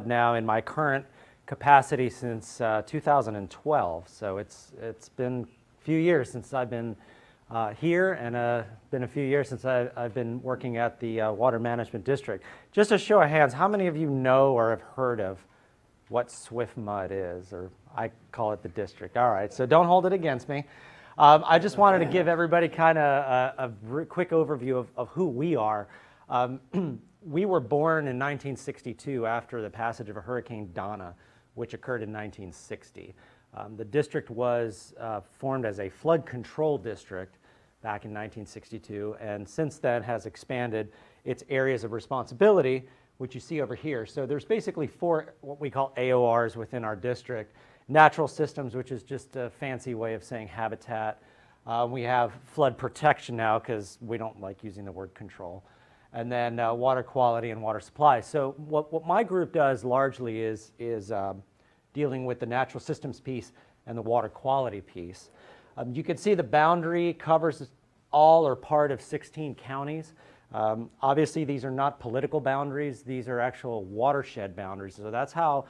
now in my current capacity since 2012. So it's been a few years since I've been here, and been a few years since I've been working at the Water Management District. Just a show of hands, how many of you know or have heard of what Swift Mud is? Or I call it the district. All right, so don't hold it against me. I just wanted to give everybody kind of a quick overview of who we are. We were born in 1962 after the passage of Hurricane Donna, which occurred in 1960. The district was formed as a flood control district back in 1962, and since then has expanded its areas of responsibility, which you see over here. So there's basically 4 what we call AORs within our district. Natural systems, which is just a fancy way of saying habitat. We have flood protection now because we don't like using the word control. And then water quality and water supply. So what my group does largely is dealing with the natural systems piece and the water quality piece. You can see the boundary covers all or part of 16 counties. Obviously, these are not political boundaries. These are actual watershed boundaries. So that's how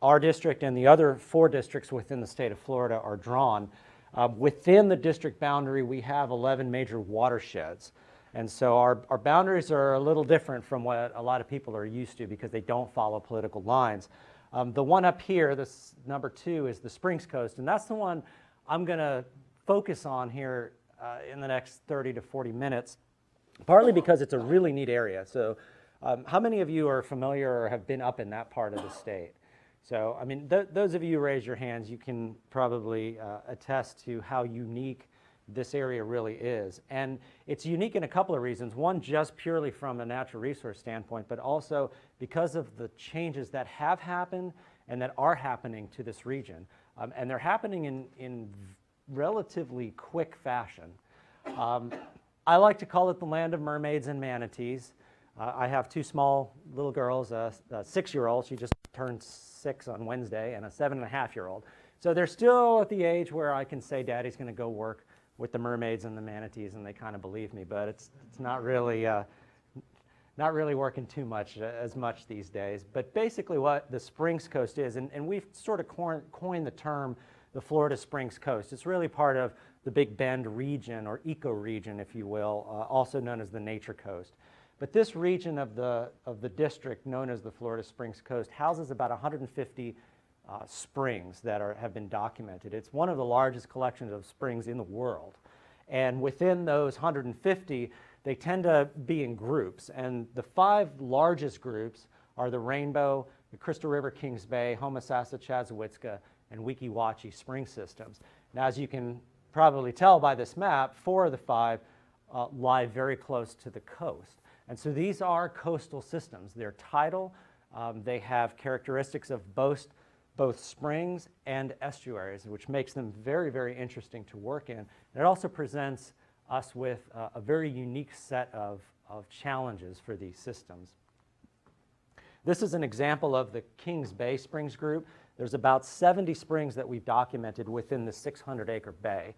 our district and the other 4 districts within the state of Florida are drawn. Within the district boundary, we have 11 major watersheds. And so our boundaries are a little different from what a lot of people are used to because they don't follow political lines. The one up here, this number 2, is the Springs Coast, and that's the one I'm going to focus on here in the next 30 to 40 minutes, partly because it's a really neat area. So how many of you are familiar or have been up in that part of the state? So, I mean, those of you who raise your hands, you can probably attest to how unique this area really is. And it's unique in a couple of reasons. One, just purely from a natural resource standpoint, but also because of the changes that have happened and that are happening to this region. And they're happening in relatively quick fashion. I like to call it the land of mermaids and manatees. I have 2 small little girls, a 6-year-old, she just turned 6 on Wednesday, and a 7.5-year-old. So they're still at the age where I can say, Daddy's going to go work with the mermaids and the manatees, and they kind of believe me, but it's not really working too much as much these days. But basically what the Springs Coast is, and we've sort of coined the term the Florida Springs Coast. It's really part of the Big Bend region, or ecoregion, if you will, also known as the Nature Coast. But this region of the district, known as the Florida Springs Coast, houses about 150 springs that have been documented. It's one of the largest collections of springs in the world. And within those 150, they tend to be in groups. And the 5 largest groups are the Rainbow, the Crystal River, Kings Bay, Homosassa, Chassahowitzka, and Weeki Wachee spring systems. Now, as you can probably tell by this map, 4 of the 5 lie very close to the coast. And so these are coastal systems. They're tidal. They have characteristics of both springs and estuaries, which makes them very, very interesting to work in. And it also presents us with a very unique set of challenges for these systems. This is an example of the Kings Bay Springs Group. There's about 70 springs that we've documented within the 600-acre bay.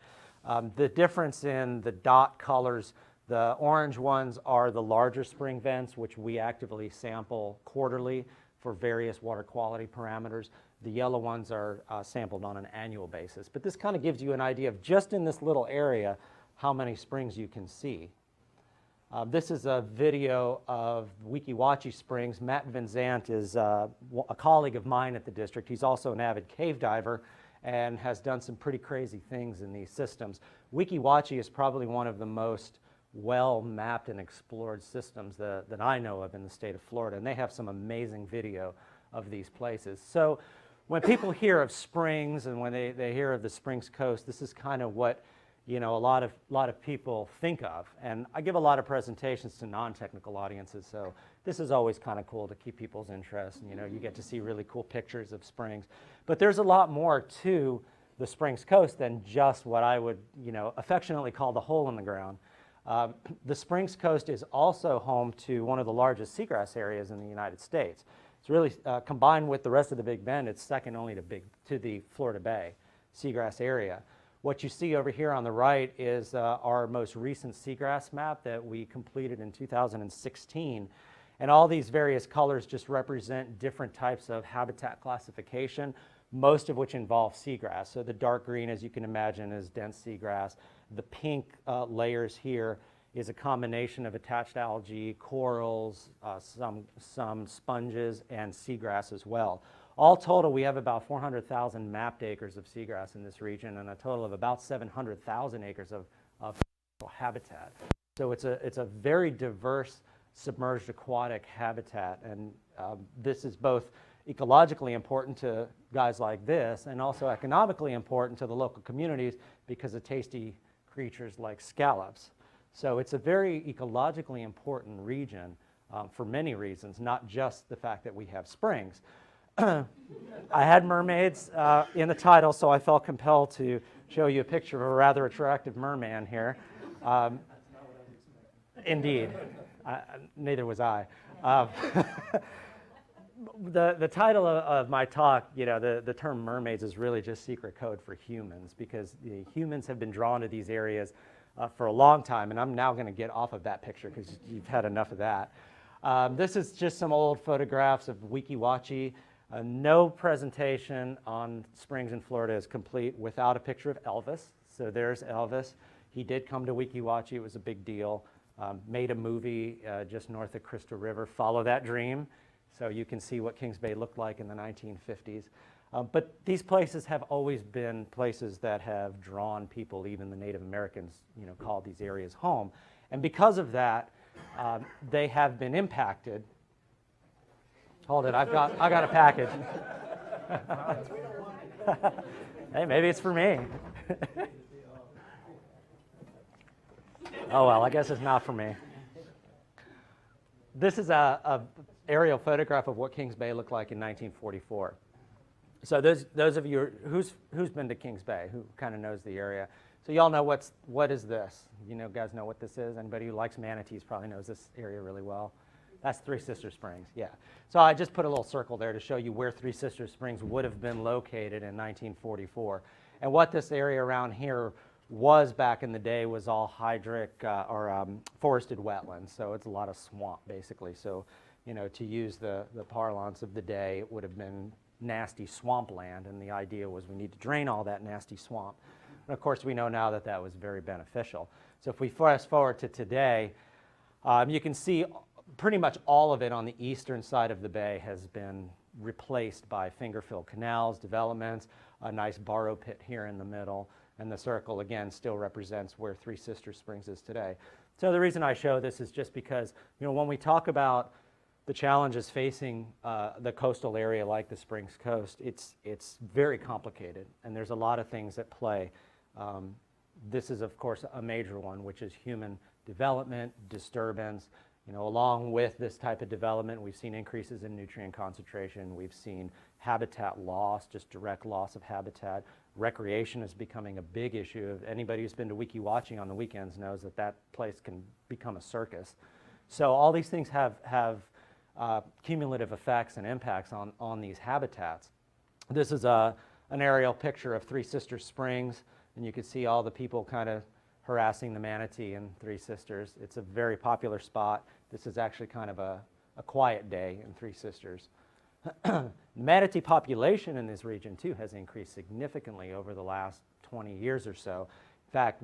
The difference in the dot colors, the orange ones are the larger spring vents, which we actively sample quarterly for various water quality parameters. The yellow ones are sampled on an annual basis. But this kind of gives you an idea of just in this little area how many springs you can see. This is a video of Weeki Wachee Springs. Matt Van Zandt is a colleague of mine at the district. He's also an avid cave diver and has done some pretty crazy things in these systems. Weeki Wachee is probably one of the most well-mapped and explored systems that I know of in the state of Florida, and they have some amazing video of these places. So when people hear of springs and when they hear of the Springs Coast, this is kind of what a lot of people think of. And I give a lot of presentations to non-technical audiences, so this is always kind of cool to keep people's interest. And, you get to see really cool pictures of springs. But there's a lot more to the Springs Coast than just what I would affectionately call the hole in the ground. The Springs Coast is also home to one of the largest seagrass areas in the United States. It's really, combined with the rest of the Big Bend, it's second only to the Florida Bay seagrass area. What you see over here on the right is our most recent seagrass map that we completed in 2016. And all these various colors just represent different types of habitat classification, most of which involve seagrass. So the dark green, as you can imagine, is dense seagrass. The pink layers here is a combination of attached algae, corals, some sponges, and seagrass as well. All total, we have about 400,000 mapped acres of seagrass in this region, and a total of about 700,000 acres of habitat. So it's a very diverse submerged aquatic habitat, and this is both ecologically important to guys like this and also economically important to the local communities because of tasty creatures like scallops. So it's a very ecologically important region for many reasons, not just the fact that we have springs. I had mermaids in the title, so I felt compelled to show you a picture of a rather attractive merman here. Indeed. Neither was I. The title of my talk, the term mermaids is really just secret code for humans, because the humans have been drawn to these areas for a long time, and I'm now going to get off of that picture because you've had enough of that. This is just some old photographs of Weeki Wachee. No presentation on springs in Florida is complete without a picture of Elvis. So there's Elvis. He did come to Weeki Wachee. It was a big deal. Made a movie just north of Crystal River, Follow That Dream. So you can see what Kings Bay looked like in the 1950s. But these places have always been places that have drawn people. Even the Native Americans, called these areas home. And because of that, they have been impacted. Hold it, I got a package. Hey, maybe it's for me. Oh well, I guess it's not for me. This is a aerial photograph of what Kings Bay looked like in 1944. So those of you who's been to Kings Bay, who kind of knows the area, so y'all know what is this? Guys know what this is? Anybody who likes manatees probably knows this area really well. That's Three Sisters Springs, yeah. So I just put a little circle there to show you where Three Sisters Springs would have been located in 1944. And what this area around here was back in the day was all hydric or forested wetlands. So it's a lot of swamp, basically. So, to use the parlance of the day, it would have been nasty swampland. And the idea was we need to drain all that nasty swamp. And of course, we know now that that was very beneficial. So if we fast forward to today, you can see pretty much all of it on the eastern side of the bay has been replaced by finger-filled canals, developments, a nice borrow pit here in the middle, and the circle again still represents where Three Sisters Springs is today. So the reason I show this is just because, when we talk about the challenges facing the coastal area like the Springs Coast, it's very complicated, and there's a lot of things at play. This is, of course, a major one, which is human development, disturbance. Along with this type of development, we've seen increases in nutrient concentration. We've seen habitat loss, just direct loss of habitat. Recreation is becoming a big issue. Anybody who's been to Weeki Wachee on the weekends knows that place can become a circus. So all these things have cumulative effects and impacts on these habitats. This is an aerial picture of Three Sisters Springs, and you can see all the people kind of harassing the manatee in Three Sisters. It's a very popular spot. This is actually kind of a quiet day in Three Sisters. The manatee population in this region too has increased significantly over the last 20 years or so. In fact,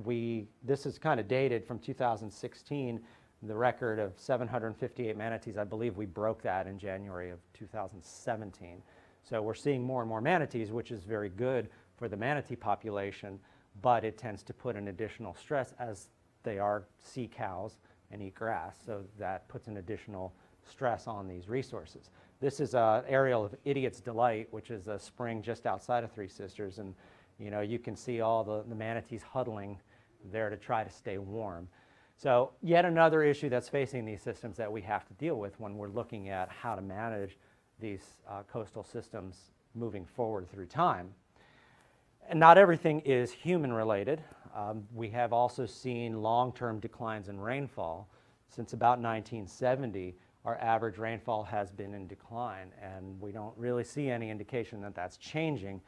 this is kind of dated from 2016, the record of 758 manatees. I believe we broke that in January of 2017. So we're seeing more and more manatees, which is very good for the manatee population, but it tends to put an additional stress as they are sea cows and eat grass, so that puts an additional stress on these resources. This is an aerial of Idiot's Delight, which is a spring just outside of Three Sisters, and you can see all the manatees huddling there to try to stay warm. So yet another issue that's facing these systems that we have to deal with when we're looking at how to manage these coastal systems moving forward through time. And not everything is human related. We have also seen long-term declines in rainfall. Since about 1970, our average rainfall has been in decline, and we don't really see any indication that that's changing.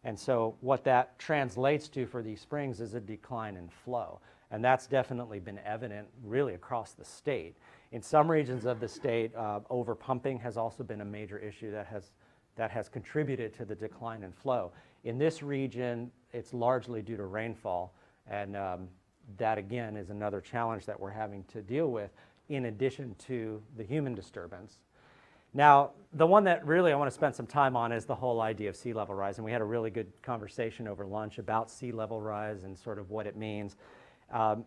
And so what that translates to for these springs is a decline in flow. And that's definitely been evident really across the state. In some regions of the state, overpumping has also been a major issue that has contributed to the decline in flow. In this region, it's largely due to rainfall, and that again is another challenge that we're having to deal with in addition to the human disturbance. Now, the one that really I want to spend some time on is the whole idea of sea level rise, and we had a really good conversation over lunch about sea level rise and sort of what it means.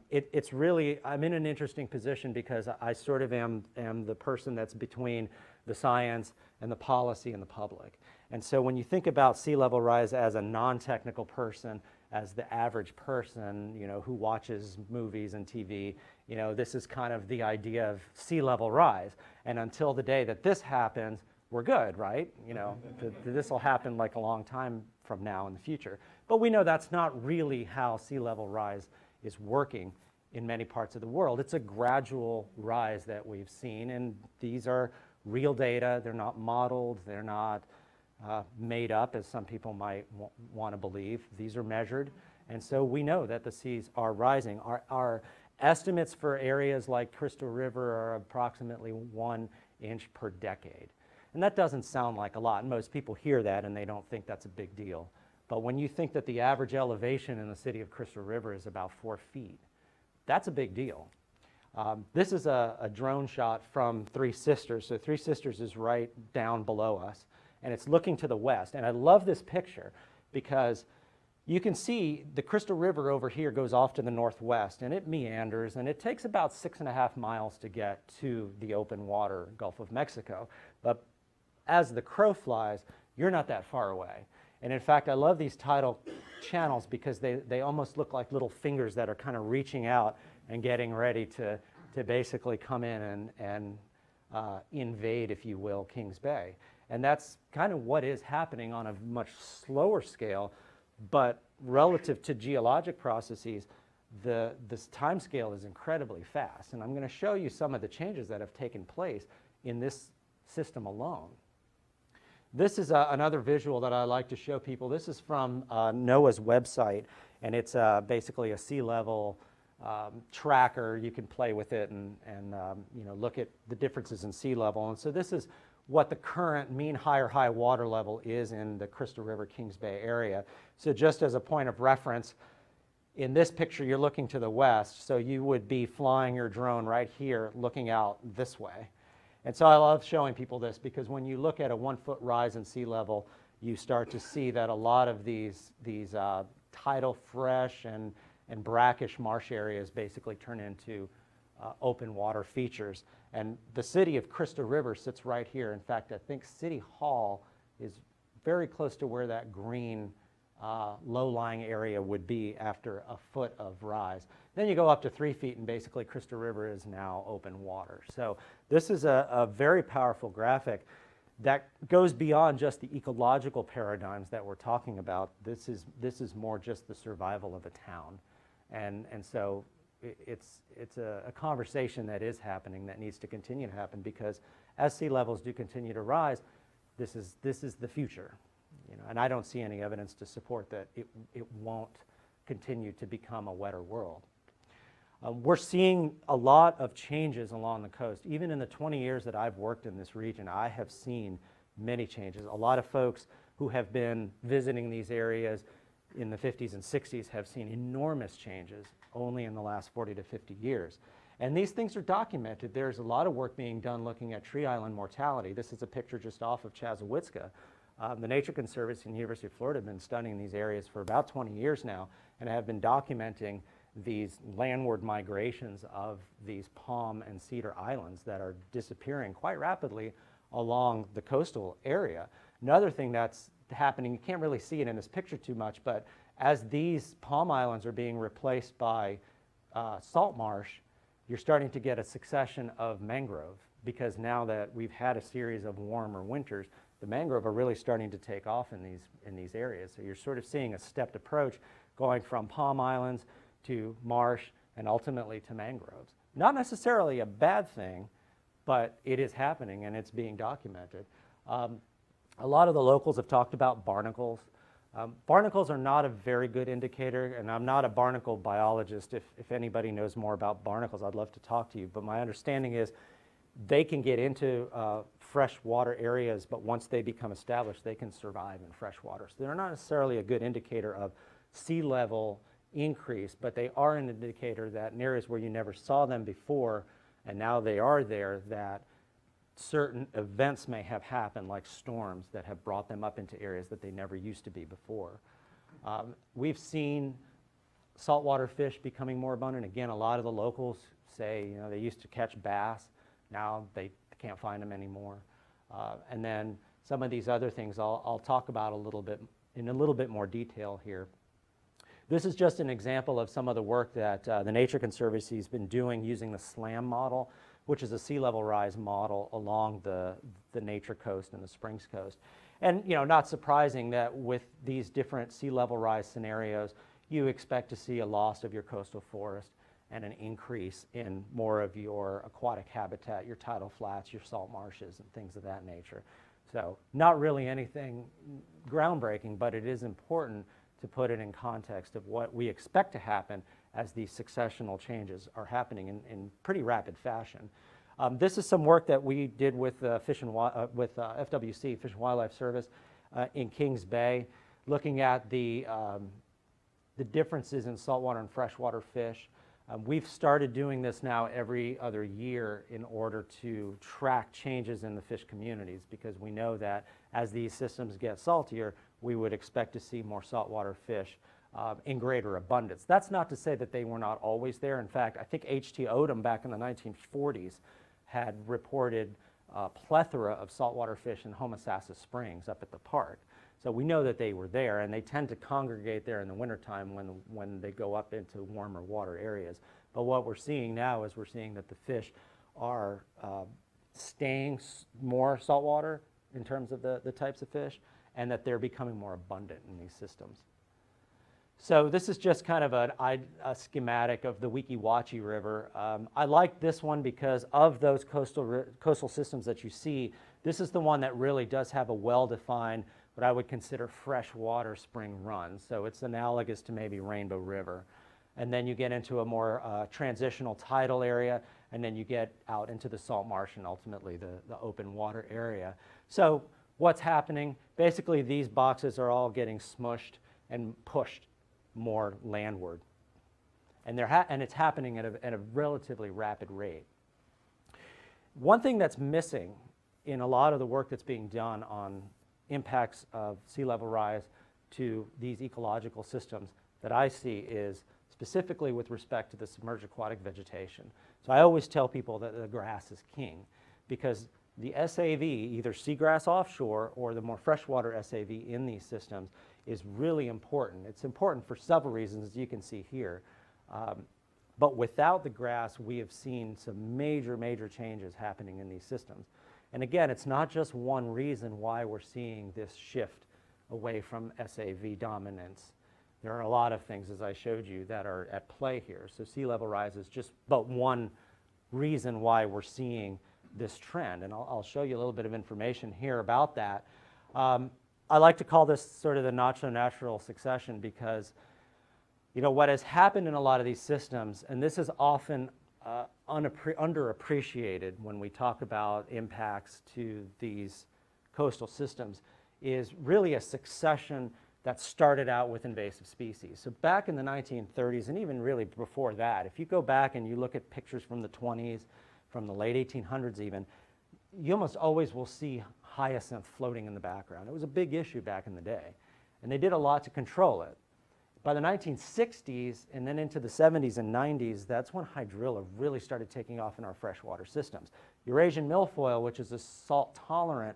It's really, I'm in an interesting position because I sort of am the person that's between the science and the policy and the public. And so when you think about sea level rise as a non-technical person, as the average person, you know, who watches movies and TV, you know, this is kind of the idea of sea level rise. And until the day that this happens, we're good, right? You know, this will happen like a long time from now in the future. But we know that's not really how sea level rise is working in many parts of the world. It's a gradual rise that we've seen, and these are real data. They're not modeled. They're not made up, as some people might want to believe. These are measured, and so we know that the seas are rising. Our estimates for areas like Crystal River are approximately 1 inch per decade. And that doesn't sound like a lot. Most people hear that and they don't think that's a big deal. But when you think that the average elevation in the city of Crystal River is about 4 feet, that's a big deal. This is a drone shot from Three Sisters. So Three Sisters is right down below us, and it's looking to the west. And I love this picture because you can see the Crystal River over here goes off to the northwest, and it meanders, and it takes about 6.5 miles to get to the open water Gulf of Mexico. But as the crow flies, you're not that far away. And in fact, I love these tidal channels because they almost look like little fingers that are kind of reaching out and getting ready to basically come in and invade, if you will, Kings Bay. And that's kind of what is happening on a much slower scale, but relative to geologic processes, this time scale is incredibly fast. And I'm going to show you some of the changes that have taken place in this system alone. This is another visual that I like to show people. This is from NOAA's website, and it's basically a sea level tracker. You can play with it and you know, look at the differences in sea level. And so this is what the current mean high water level is in the Crystal River Kings Bay area. So just as a point of reference, in this picture you're looking to the west, so you would be flying your drone right here looking out this way. And so I love showing people this because when you look at a 1 foot rise in sea level, you start to see that a lot of these tidal, fresh, and brackish marsh areas basically turn into open water features. And the city of Crystal River sits right here. In fact, I think City Hall is very close to where that green low-lying area would be after a foot of rise. Then you go up to 3 feet and basically Crystal River is now open water. So this is a very powerful graphic that goes beyond just the ecological paradigms that we're talking about. This is more just the survival of a town. And so it's a conversation that is happening that needs to continue to happen because as sea levels do continue to rise, this is the future. You know, and I don't see any evidence to support that it won't continue to become a wetter world. We're seeing a lot of changes along the coast. Even in the 20 years that I've worked in this region, I have seen many changes. A lot of folks who have been visiting these areas in the 50s and 60s have seen enormous changes only in the last 40 to 50 years. And these things are documented. There's a lot of work being done looking at tree island mortality. This is a picture just off of Chassahowitzka. The Nature Conservancy and the University of Florida have been studying these areas for about 20 years now and have been documenting these landward migrations of these palm and cedar islands that are disappearing quite rapidly along the coastal area. Another thing that's happening, you can't really see it in this picture too much, but as these palm islands are being replaced by salt marsh, you're starting to get a succession of mangrove because now that we've had a series of warmer winters, the mangrove are really starting to take off in these areas. So you're sort of seeing a stepped approach going from palm islands to marsh and ultimately to mangroves. Not necessarily a bad thing, but it is happening and it's being documented. A lot of the locals have talked about barnacles. Barnacles are not a very good indicator, and I'm not a barnacle biologist. If anybody knows more about barnacles, I'd love to talk to you. But my understanding is they can get into freshwater areas, but once they become established, they can survive in freshwater. So they're not necessarily a good indicator of sea level increase, but they are an indicator that in areas where you never saw them before, and now they are there, that certain events may have happened, like storms, that have brought them up into areas that they never used to be before. We've seen saltwater fish becoming more abundant. Again, a lot of the locals say, they used to catch bass. Now they can't find them anymore. And then some of these other things I'll talk about in a little bit more detail here. This is just an example of some of the work that the Nature Conservancy has been doing using the SLAM model, which is a sea level rise model along the Nature Coast and the Springs Coast. And not surprising that with these different sea level rise scenarios, you expect to see a loss of your coastal forest and an increase in more of your aquatic habitat, your tidal flats, your salt marshes, and things of that nature. So not really anything groundbreaking, but it is important to put it in context of what we expect to happen as these successional changes are happening in pretty rapid fashion. This is some work that we did with FWC, Fish and Wildlife Service, in Kings Bay, looking at the differences in saltwater and freshwater fish. We've started doing this now every other year in order to track changes in the fish communities, because we know that as these systems get saltier, we would expect to see more saltwater fish in greater abundance. That's not to say that they were not always there. In fact, I think H.T. Odom back in the 1940s had reported a plethora of saltwater fish in Homosassa Springs up at the park. So we know that they were there, and they tend to congregate there in the wintertime when they go up into warmer water areas. But what we're seeing now is we're seeing that the fish are staying more saltwater in terms of the types of fish, and that they're becoming more abundant in these systems. So this is just kind of a schematic of the Weeki Wachee River. I like this one because of those coastal systems that you see. This is the one that really does have a well-defined, what I would consider freshwater spring run. So it's analogous to maybe Rainbow River. And then you get into a more transitional tidal area, and then you get out into the salt marsh and ultimately the open water area. So what's happening? Basically, these boxes are all getting smushed and pushed more landward. And it's happening at a relatively rapid rate. One thing that's missing in a lot of the work that's being done on impacts of sea level rise to these ecological systems that I see is specifically with respect to the submerged aquatic vegetation. So I always tell people that the grass is king, because the SAV, either seagrass offshore or the more freshwater SAV in these systems, is really important. It's important for several reasons, as you can see here. But without the grass, we have seen some major, major changes happening in these systems. And again, it's not just one reason why we're seeing this shift away from SAV dominance. There are a lot of things, as I showed you, that are at play here. So sea level rise is just but one reason why we're seeing this trend. And I'll show you a little bit of information here about that. I like to call this sort of the not-so-natural succession, because what has happened in a lot of these systems, and this is often underappreciated when we talk about impacts to these coastal systems, is really a succession that started out with invasive species. So back in the 1930s, and even really before that, if you go back and you look at pictures from the 20s, from the late 1800s even, you almost always will see hyacinth floating in the background. It was a big issue back in the day, and they did a lot to control it. By the 1960s and then into the 70s and 90s, that's when hydrilla really started taking off in our freshwater systems. Eurasian milfoil, which is a salt-tolerant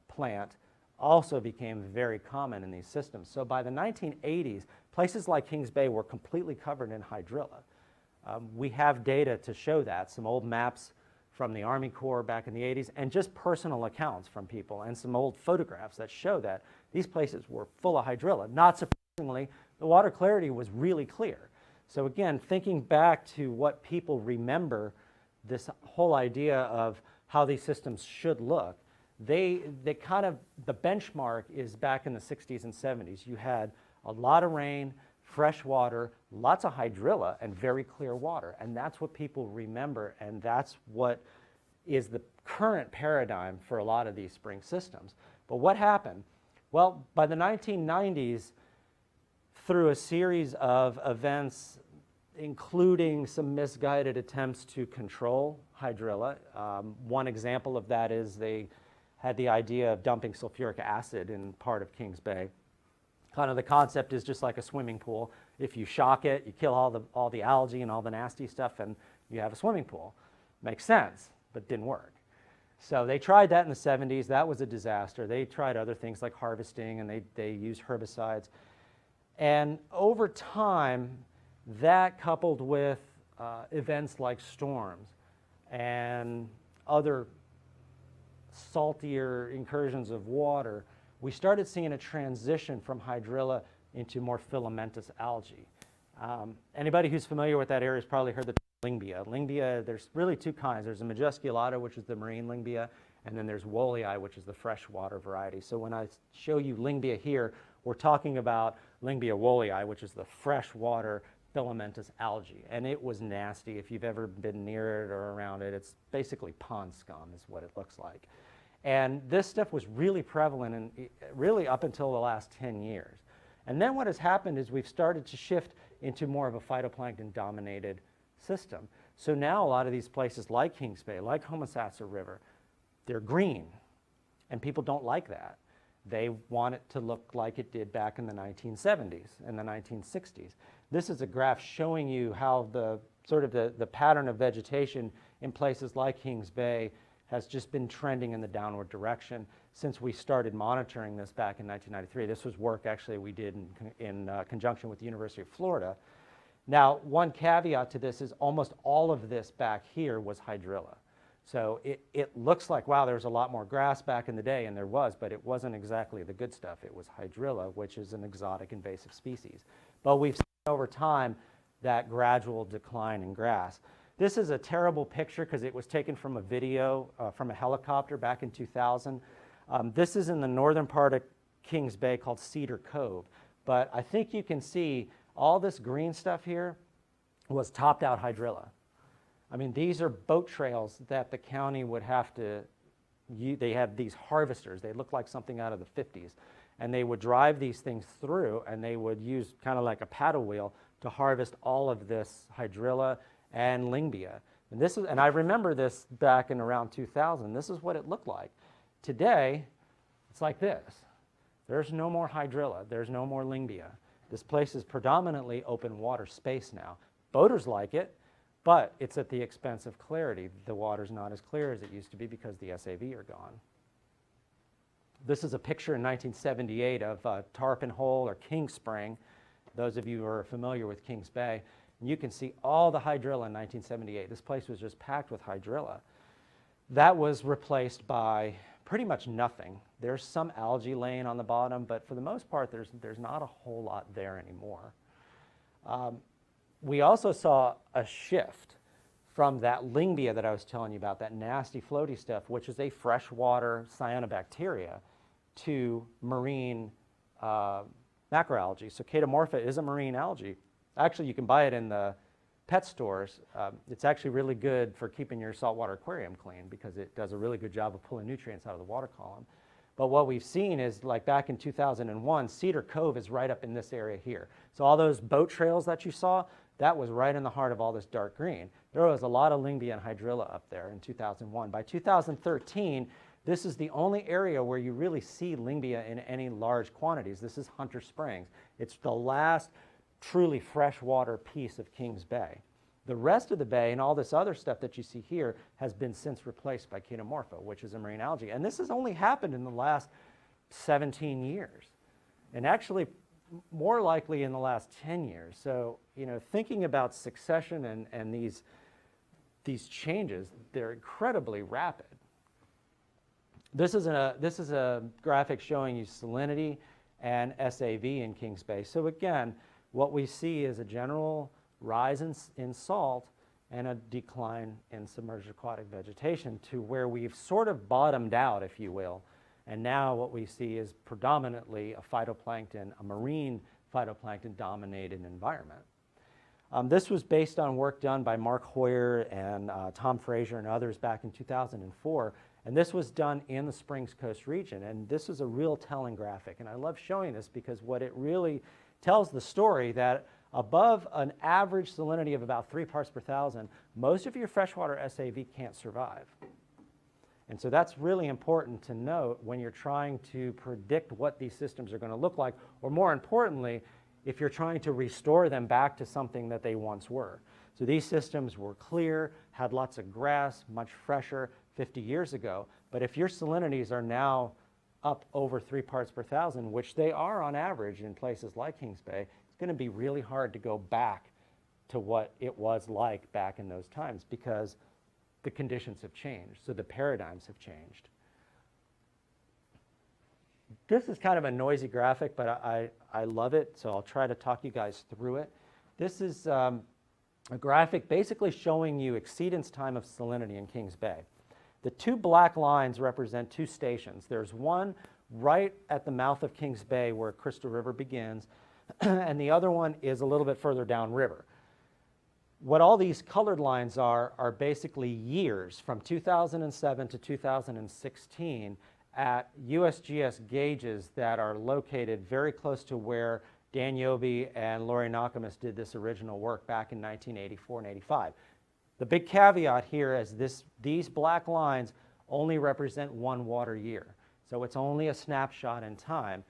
plant, also became very common in these systems. So by the 1980s, places like Kings Bay were completely covered in hydrilla. We have data to show that, some old maps from the Army Corps back in the 80s, and just personal accounts from people, and some old photographs that show that these places were full of hydrilla. Not surprisingly, the water clarity was really clear. So again, thinking back to what people remember, this whole idea of how these systems should look, the benchmark is back in the 60s and 70s. You had a lot of rain, fresh water, lots of hydrilla, and very clear water. And that's what people remember, and that's what is the current paradigm for a lot of these spring systems. But what happened? Well, by the 1990s, through a series of events, including some misguided attempts to control hydrilla. One example of that is they had the idea of dumping sulfuric acid in part of Kings Bay. Kind of the concept is just like a swimming pool. If you shock it, you kill all the algae and all the nasty stuff, and you have a swimming pool. Makes sense, but didn't work. So they tried that in the 70s. That was a disaster. They tried other things like harvesting, and they used herbicides. And over time, that coupled with events like storms and other saltier incursions of water, we started seeing a transition from hydrilla into more filamentous algae. Anybody who's familiar with that area has probably heard the term Lyngbia. Lyngbia, there's really two kinds. There's a Majusculata, which is the marine Lyngbia, and then there's Woolii, which is the freshwater variety. So when I show you Lyngbia here, we're talking about Lyngbia woolii, which is the freshwater filamentous algae. And it was nasty. If you've ever been near it or around it, it's basically pond scum is what it looks like. And this stuff was really prevalent and really up until the last 10 years. And then what has happened is we've started to shift into more of a phytoplankton-dominated system. So now a lot of these places like Kings Bay, like Homosassa River, they're green. And people don't like that. They want it to look like it did back in the 1970s and the 1960s. This is a graph showing you how the pattern of vegetation in places like Kings Bay has just been trending in the downward direction since we started monitoring this back in 1993. This was work actually we did in conjunction with the University of Florida. Now, one caveat to this is almost all of this back here was hydrilla. So it looks like, wow, there was a lot more grass back in the day, and there was, but it wasn't exactly the good stuff. It was hydrilla, which is an exotic invasive species. But we've seen over time that gradual decline in grass. This is a terrible picture because it was taken from a video from a helicopter back in 2000. This is in the northern part of Kings Bay called Cedar Cove. But I think you can see all this green stuff here was topped out hydrilla. I mean, these are boat trails that the county would have to use. They have these harvesters. They look like something out of the 50s. And they would drive these things through, and they would use kind of like a paddle wheel to harvest all of this hydrilla and Lyngbia. And I remember this back in around 2000. This is what it looked like. Today, it's like this. There's no more hydrilla. There's no more Lyngbia. This place is predominantly open water space now. Boaters like it, but it's at the expense of clarity. The water's not as clear as it used to be because the SAV are gone. This is a picture in 1978 of Tarpon Hole or King Spring. Those of you who are familiar with Kings Bay, and you can see all the hydrilla in 1978. This place was just packed with hydrilla. That was replaced by pretty much nothing. There's some algae laying on the bottom, but for the most part, there's not a whole lot there anymore. We also saw a shift from that Lyngbia that I was telling you about, that nasty floaty stuff, which is a freshwater cyanobacteria, to marine macroalgae. So Chaetomorpha is a marine algae. Actually, you can buy it in the pet stores. It's actually really good for keeping your saltwater aquarium clean because it does a really good job of pulling nutrients out of the water column. But what we've seen is, like back in 2001, Cedar Cove is right up in this area here. So all those boat trails that you saw, that was right in the heart of all this dark green. There was a lot of Lyngbia and hydrilla up there in 2001. By 2013, this is the only area where you really see Lyngbia in any large quantities. This is Hunter Springs. It's the last truly freshwater piece of Kings Bay. The rest of the bay and all this other stuff that you see here has been since replaced by Chaetomorpha, which is a marine algae. And this has only happened in the last 17 years. And actually, more likely in the last 10 years. So, you know, thinking about succession and these changes, they're incredibly rapid. This is a graphic showing you salinity and SAV in Kings Bay. So again, what we see is a general rise in salt and a decline in submerged aquatic vegetation to where we've sort of bottomed out, if you will. And now what we see is predominantly a phytoplankton, a marine phytoplankton-dominated environment. This was based on work done by Mark Hoyer and Tom Fraser and others back in 2004. And this was done in the Springs Coast region. And this is a real telling graphic. And I love showing this because what it really tells the story that above an average salinity of about 3 parts per thousand, most of your freshwater SAV can't survive. And so that's really important to note when you're trying to predict what these systems are going to look like, or more importantly, if you're trying to restore them back to something that they once were. So these systems were clear, had lots of grass, much fresher 50 years ago. But if your salinities are now up over 3 parts per thousand, which they are on average in places like Kings Bay, it's going to be really hard to go back to what it was like back in those times because the conditions have changed, so the paradigms have changed. This is kind of a noisy graphic, but I love it, so I'll try to talk you guys through it. This is a graphic basically showing you exceedance time of salinity in Kings Bay. The 2 black lines represent 2 stations. There's one right at the mouth of Kings Bay where Crystal River begins, and the other one is a little bit further downriver. What all these colored lines are basically years from 2007 to 2016 at USGS gauges that are located very close to where Dan Yobe and Lori Nakamas did this original work back in 1984 and 85. The big caveat here is these black lines only represent 1 water year. So it's only a snapshot in time,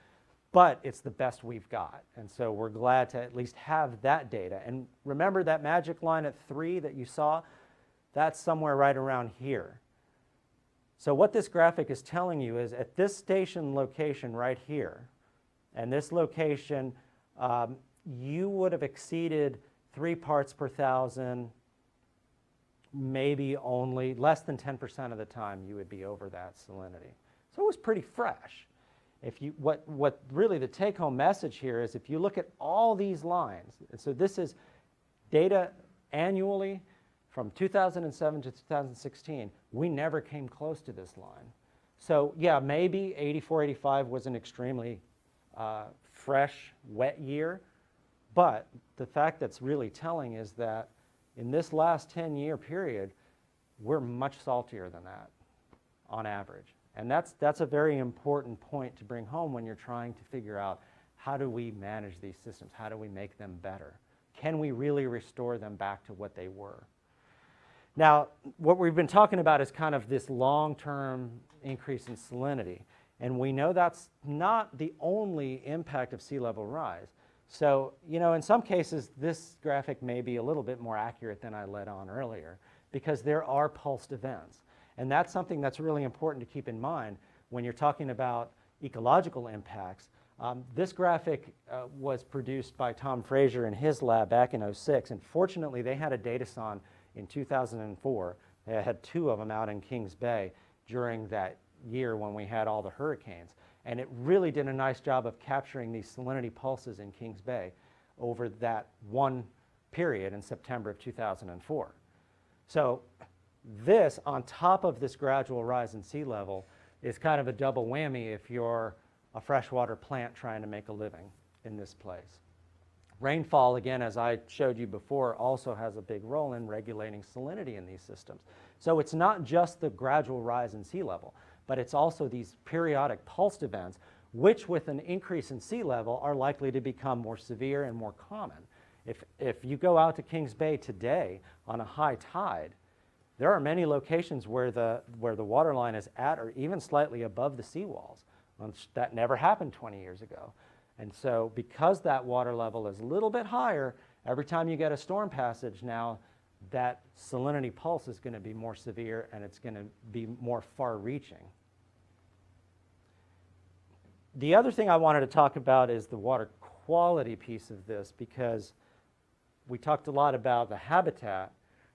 but it's the best we've got. And so we're glad to at least have that data. And remember that magic line at 3 that you saw? That's somewhere right around here. So what this graphic is telling you is at this station location right here, and this location, you would have exceeded 3 parts per thousand, maybe only less than 10% of the time you would be over that salinity. So it was pretty fresh. What really the take-home message here is if you look at all these lines, and so this is data annually from 2007 to 2016, we never came close to this line. So yeah, maybe 84, 85 was an extremely fresh, wet year, but the fact that's really telling is that in this last 10-year period, we're much saltier than that on average. And that's a very important point to bring home when you're trying to figure out how do we manage these systems? How do we make them better? Can we really restore them back to what they were? Now, what we've been talking about is kind of this long-term increase in salinity. And we know that's not the only impact of sea level rise. So, in some cases, this graphic may be a little bit more accurate than I led on earlier because there are pulsed events. And that's something that's really important to keep in mind when you're talking about ecological impacts. This graphic was produced by Tom Fraser in his lab back in '06, and fortunately they had a datathon in 2004. They had 2 of them out in Kings Bay during that year when we had all the hurricanes. And it really did a nice job of capturing these salinity pulses in Kings Bay over that one period in September of 2004. So this, on top of this gradual rise in sea level, is kind of a double whammy if you're a freshwater plant trying to make a living in this place. Rainfall, again, as I showed you before, also has a big role in regulating salinity in these systems. So it's not just the gradual rise in sea level, but it's also these periodic pulsed events, which with an increase in sea level are likely to become more severe and more common. If you go out to Kings Bay today on a high tide, there are many locations where the water line is at or even slightly above the seawalls. That never happened 20 years ago. And so because that water level is a little bit higher, every time you get a storm passage now, that salinity pulse is going to be more severe and it's going to be more far-reaching. The other thing I wanted to talk about is the water quality piece of this, because we talked a lot about the habitat,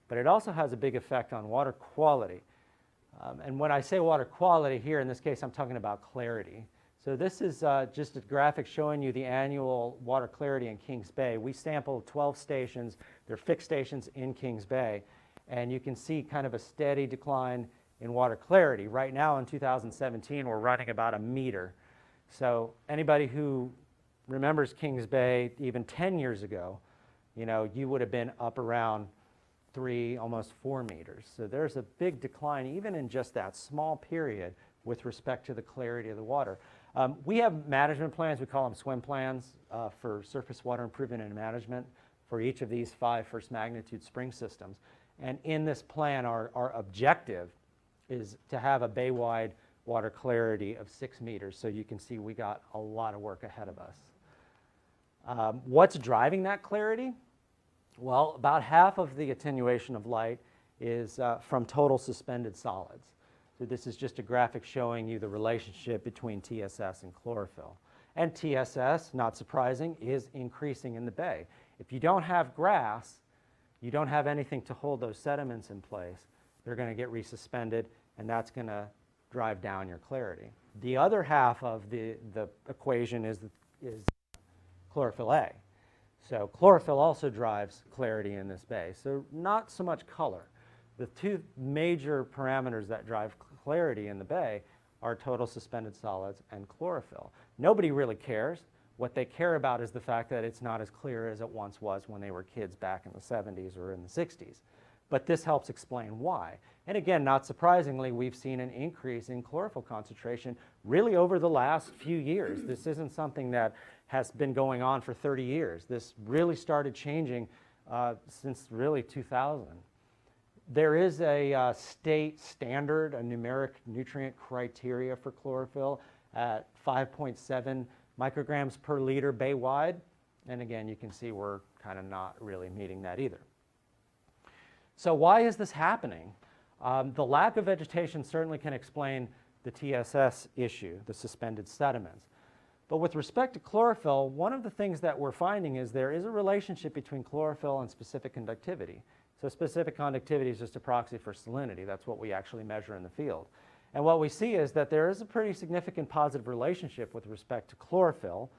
but it also has a big effect on water quality. And when I say water quality here, in this case, I'm talking about clarity. So this is just a graphic showing you the annual water clarity in Kings Bay. We sampled 12 stations. They're fixed stations in Kings Bay. And you can see kind of a steady decline in water clarity. Right now in 2017, we're running about a meter. So anybody who remembers Kings Bay even 10 years ago, you would have been up around 3, almost 4 meters. So there's a big decline even in just that small period with respect to the clarity of the water. We have management plans, we call them swim plans, for surface water improvement and management for each of these 5 first magnitude spring systems. And in this plan, our objective is to have a bay-wide water clarity of 6 meters. So you can see we got a lot of work ahead of us. What's driving that clarity? Well, about half of the attenuation of light is from total suspended solids. So this is just a graphic showing you the relationship between TSS and chlorophyll. And TSS, not surprising, is increasing in the bay. If you don't have grass, you don't have anything to hold those sediments in place. They're going to get resuspended, and that's going to drive down your clarity. The other half of the equation is chlorophyll A. So chlorophyll also drives clarity in this bay. So not so much color. The 2 major parameters that drive clarity in the bay are total suspended solids and chlorophyll. Nobody really cares. What they care about is the fact that it's not as clear as it once was when they were kids back in the 70s or in the 60s. But this helps explain why. And again, not surprisingly, we've seen an increase in chlorophyll concentration really over the last few years. This isn't something that has been going on for 30 years. This really started changing since really 2000. There is a state standard, a numeric nutrient criteria for chlorophyll at 5.7 micrograms per liter bay-wide. And again, you can see we're kind of not really meeting that either. So why is this happening? The lack of vegetation certainly can explain the TSS issue, the suspended sediments. But with respect to chlorophyll, one of the things that we're finding is there is a relationship between chlorophyll and specific conductivity. So specific conductivity is just a proxy for salinity. That's what we actually measure in the field. And what we see is that there is a pretty significant positive relationship with respect to chlorophyll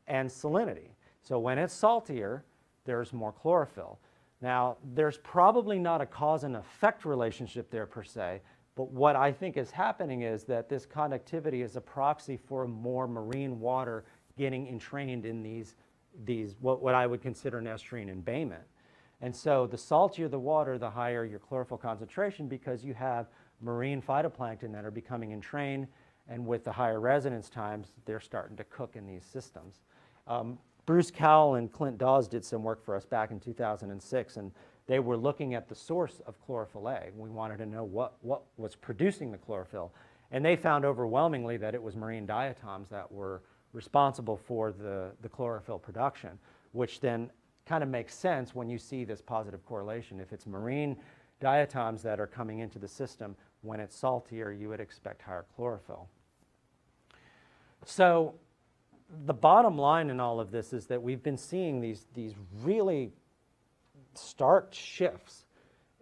and salinity. So when it's saltier, there's more chlorophyll. Now, there's probably not a cause and effect relationship there per se, but what I think is happening is that this conductivity is a proxy for more marine water getting entrained in these what I would consider an estuarine embayment. And so the saltier the water, the higher your chlorophyll concentration, because you have marine phytoplankton that are becoming entrained, and with the higher residence times, they're starting to cook in these systems. Bruce Cowell and Clint Dawes did some work for us back in 2006, and they were looking at the source of chlorophyll A. We wanted to know what was producing the chlorophyll. And they found overwhelmingly that it was marine diatoms that were responsible for the chlorophyll production, which then kind of makes sense when you see this positive correlation. If it's marine diatoms that are coming into the system, when it's saltier, you would expect higher chlorophyll. So the bottom line in all of this is that we've been seeing these really stark shifts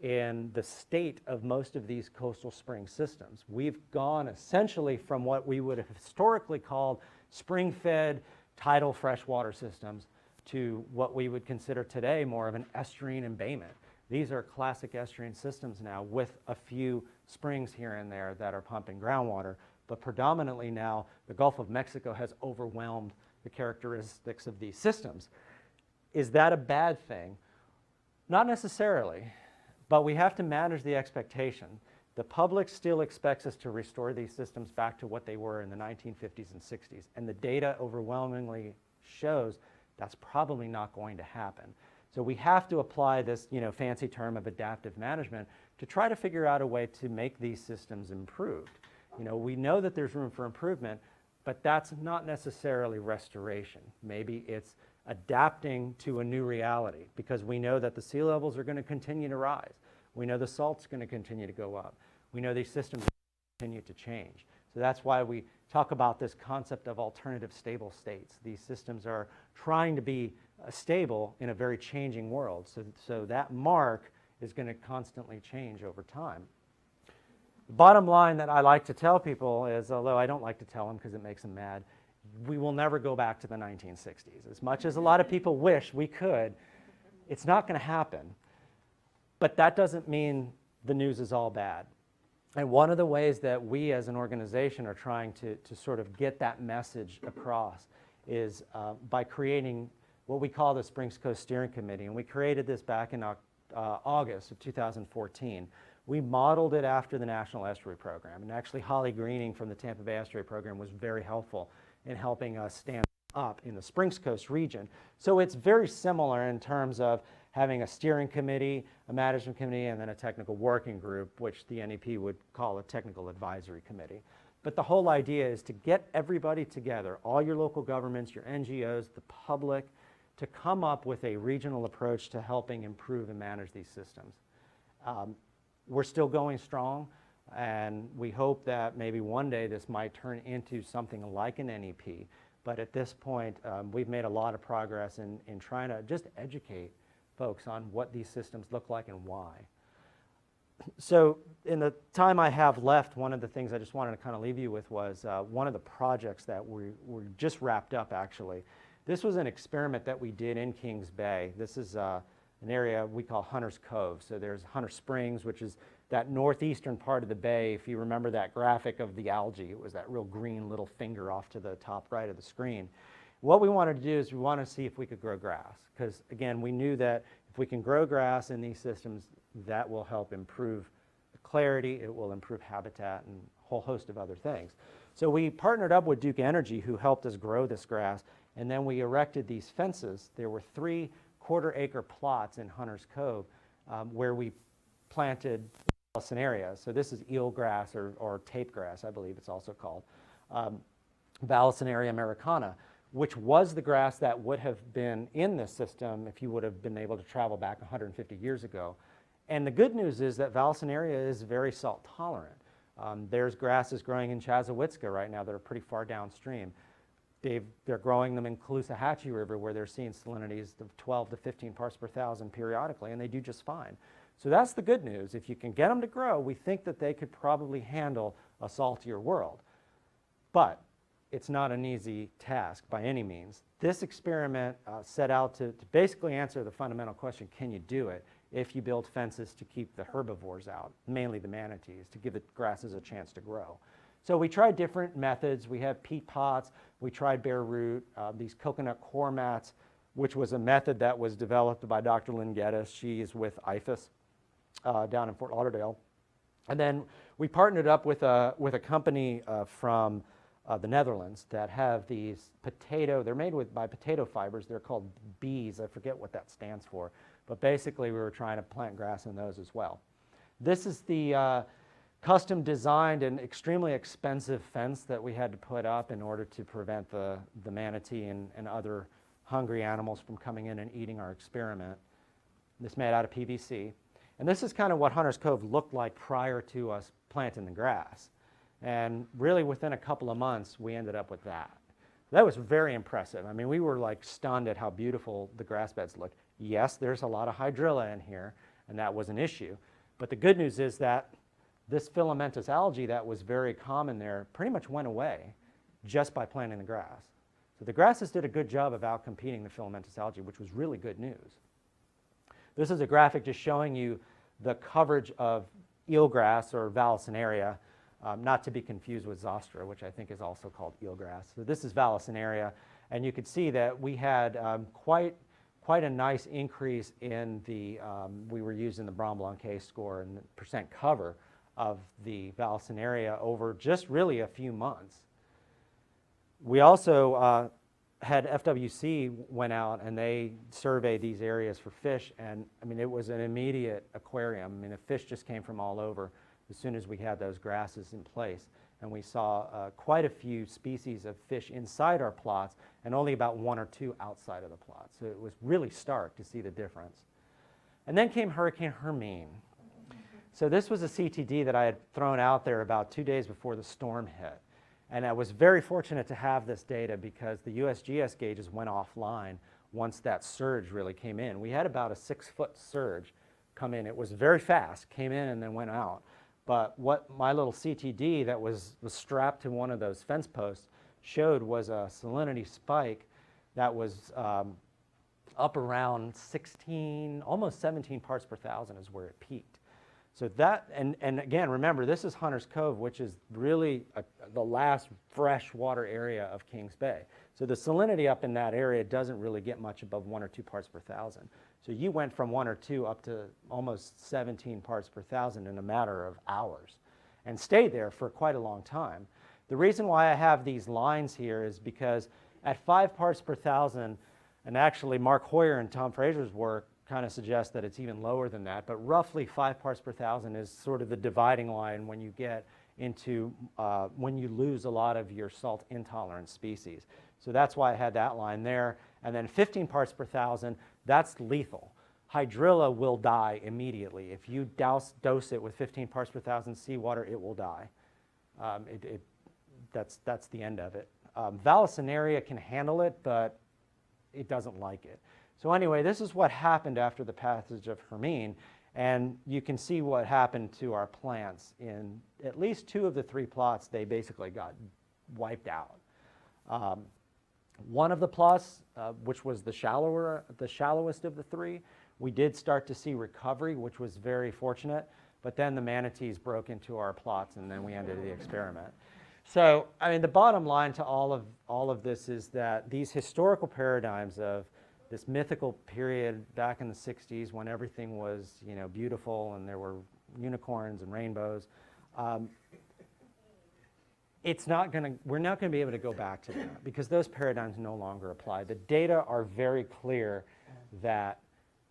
in the state of most of these coastal spring systems. We've gone essentially from what we would have historically called spring-fed tidal freshwater systems to what we would consider today more of an estuarine embayment. These are classic estuarine systems now with a few springs here and there that are pumping groundwater, but predominantly now the Gulf of Mexico has overwhelmed the characteristics of these systems. Is that a bad thing? Not necessarily, but we have to manage the expectation. The public still expects us to restore these systems back to what they were in the 1950s and 60s, and the data overwhelmingly shows that's probably not going to happen. So we have to apply this, fancy term of adaptive management to try to figure out a way to make these systems improved. We know that there's room for improvement, but that's not necessarily restoration. Maybe it's adapting to a new reality, because we know that the sea levels are going to continue to rise. We know the salt's going to continue to go up. We know these systems continue to change. So that's why we talk about this concept of alternative stable states. These systems are trying to be stable in a very changing world. So that mark is going to constantly change over time. The bottom line that I like to tell people is, although I don't like to tell them because it makes them mad, we will never go back to the 1960s. As much as a lot of people wish we could, it's not going to happen. But that doesn't mean the news is all bad. And one of the ways that we as an organization are trying to sort of get that message across is by creating what we call the Springs Coast Steering Committee. And we created this back in August of 2014. We modeled it after the National Estuary Program. And actually, Holly Greening from the Tampa Bay Estuary Program was very helpful in helping us stand up in the Springs Coast region. So it's very similar in terms of having a steering committee, a management committee, and then a technical working group, which the NEP would call a technical advisory committee. But the whole idea is to get everybody together, all your local governments, your NGOs, the public, to come up with a regional approach to helping improve and manage these systems. We're still going strong, and we hope that maybe one day this might turn into something like an NEP. But at this point, we've made a lot of progress in trying to just educate folks on what these systems look like and why. So in the time I have left, one of the things I just wanted to kind of leave you with was one of the projects that we just wrapped up, actually. This was an experiment that we did in Kings Bay. This is an area we call Hunter's Cove. So there's Hunter Springs, which is that northeastern part of the bay. If you remember that graphic of the algae, it was that real green little finger off to the top right of the screen. What we wanted to do is we wanted to see if we could grow grass, because again, we knew that if we can grow grass in these systems, that will help improve clarity, it will improve habitat, and a whole host of other things. So we partnered up with Duke Energy, who helped us grow this grass, and then we erected these fences. There were 3 quarter-acre plots in Hunter's Cove where we planted Vallisneria. So this is eelgrass or tape grass, I believe it's also called, Vallisneria americana, which was the grass that would have been in this system if you would have been able to travel back 150 years ago. And the good news is that Vallisneria is very salt tolerant. There's grasses growing in Chassahowitzka right now that are pretty far downstream. They're growing them in Caloosahatchee River, where they're seeing salinities of 12 to 15 parts per thousand periodically, and they do just fine. So that's the good news. If you can get them to grow, we think that they could probably handle a saltier world. But it's not an easy task by any means. This experiment set out to basically answer the fundamental question, can you do it if you build fences to keep the herbivores out, mainly the manatees, to give the grasses a chance to grow. So we tried different methods. We have peat pots, we tried bare root, these coconut core mats, which was a method that was developed by Dr. Lynn Geddes. She is with IFAS down in Fort Lauderdale. And then we partnered up with a company from the Netherlands that have these they're made by potato fibers. They're called bees. I forget what that stands for. But basically, we were trying to plant grass in those as well. This is the custom designed and extremely expensive fence that we had to put up in order to prevent the manatee and other hungry animals from coming in and eating our experiment. This made out of PVC. And this is kind of what Hunter's Cove looked like prior to us planting the grass. And really within a couple of months, we ended up with that. That was very impressive. I mean, we were like stunned at how beautiful the grass beds looked. Yes, there's a lot of hydrilla in here, and that was an issue. But the good news is that this filamentous algae that was very common there pretty much went away just by planting the grass. So the grasses did a good job of outcompeting the filamentous algae, which was really good news. This is a graphic just showing you the coverage of eelgrass or Vallisneria, not to be confused with Zostra, which I think is also called eelgrass. So this is Vallisneria, and you could see that we had quite a nice increase in the, we were using the Brom-Blanquet score and the percent cover of the Vallisneria over just really a few months. We also had FWC went out and they surveyed these areas for fish, and I mean, it was an immediate aquarium. I mean, the fish just came from all over as soon as we had those grasses in place. And we saw quite a few species of fish inside our plots and only about 1 or 2 outside of the plots. So it was really stark to see the difference. And then came Hurricane Hermine. So this was a CTD that I had thrown out there about 2 days before the storm hit. And I was very fortunate to have this data because the USGS gauges went offline once that surge really came in. We had about a 6-foot surge come in. It was very fast, came in and then went out. But what my little CTD that was strapped to one of those fence posts showed was a salinity spike that was up around 16, almost 17 parts per thousand is where it peaked. So that, and again, remember, this is Hunter's Cove, which is really the last freshwater area of Kings Bay. So the salinity up in that area doesn't really get much above 1 or 2 parts per thousand. So you went from 1 or 2 up to almost 17 parts per thousand in a matter of hours and stayed there for quite a long time. The reason why I have these lines here is because at 5 parts per thousand, and actually Mark Hoyer and Tom Fraser's work kind of suggests that it's even lower than that, but roughly 5 parts per thousand is sort of the dividing line when you get into, when you lose a lot of your salt intolerant species. So that's why I had that line there. And then 15 parts per thousand, that's lethal. Hydrilla will die immediately. If you dose it with 15 parts per thousand seawater, it will die. That's the end of it. Vallisneria can handle it, but it doesn't like it. So anyway, this is what happened after the passage of Hermine, and you can see what happened to our plants. In at least 2 of the 3 plots, they basically got wiped out. One of the plots, which was the shallowest of the 3, we did start to see recovery, which was very fortunate, but then the manatees broke into our plots, and then we ended the experiment. So, I mean, the bottom line to all of this is that these historical paradigms of this mythical period back in the 60s when everything was, you know, beautiful and there were unicorns and rainbows, we're not going to be able to go back to that because those paradigms no longer apply. The data are very clear that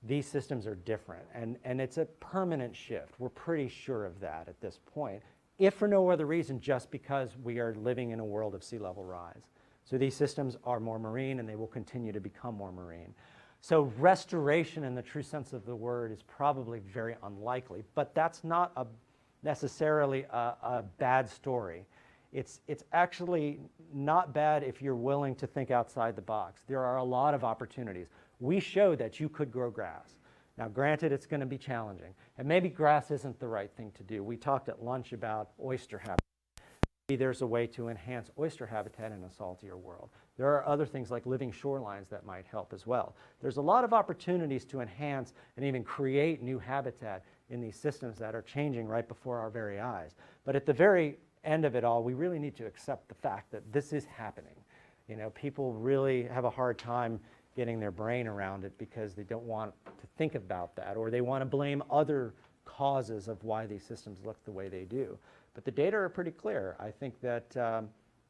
these systems are different, and it's a permanent shift. We're pretty sure of that at this point, if for no other reason, just because we are living in a world of sea level rise. So these systems are more marine, and they will continue to become more marine. So restoration in the true sense of the word is probably very unlikely, but that's not necessarily a bad story. It's actually not bad if you're willing to think outside the box. There are a lot of opportunities. We showed that you could grow grass. Now, granted, it's going to be challenging, and maybe grass isn't the right thing to do. We talked at lunch about oyster habitat. Maybe there's a way to enhance oyster habitat in a saltier world. There are other things like living shorelines that might help as well. There's a lot of opportunities to enhance and even create new habitat in these systems that are changing right before our very eyes. But at the very end of it all, we really need to accept the fact that this is happening. You know, people really have a hard time getting their brain around it because they don't want to think about that, or they want to blame other causes of why these systems look the way they do. But the data are pretty clear. I think that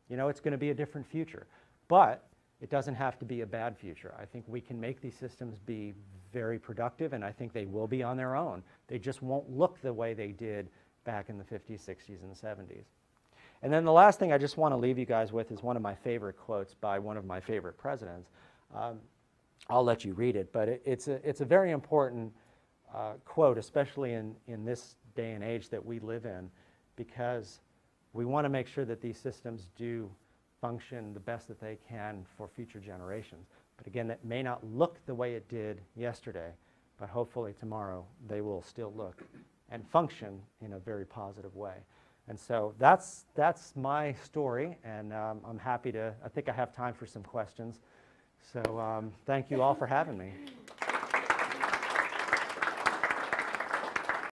you know, it's going to be a different future, but it doesn't have to be a bad future. I think we can make these systems be very productive, and I think they will be on their own. They just won't look the way they did back in the 50s, 60s, and 70s. And then the last thing I just want to leave you guys with is one of my favorite quotes by one of my favorite presidents. I'll let you read it, but it's a very important quote, especially in this day and age that we live in, because we want to make sure that these systems do function the best that they can for future generations. But again, that may not look the way it did yesterday, but hopefully tomorrow they will still look and function in a very positive way. And so that's my story, and I'm happy to, I think I have time for some questions. So thank you all for having me.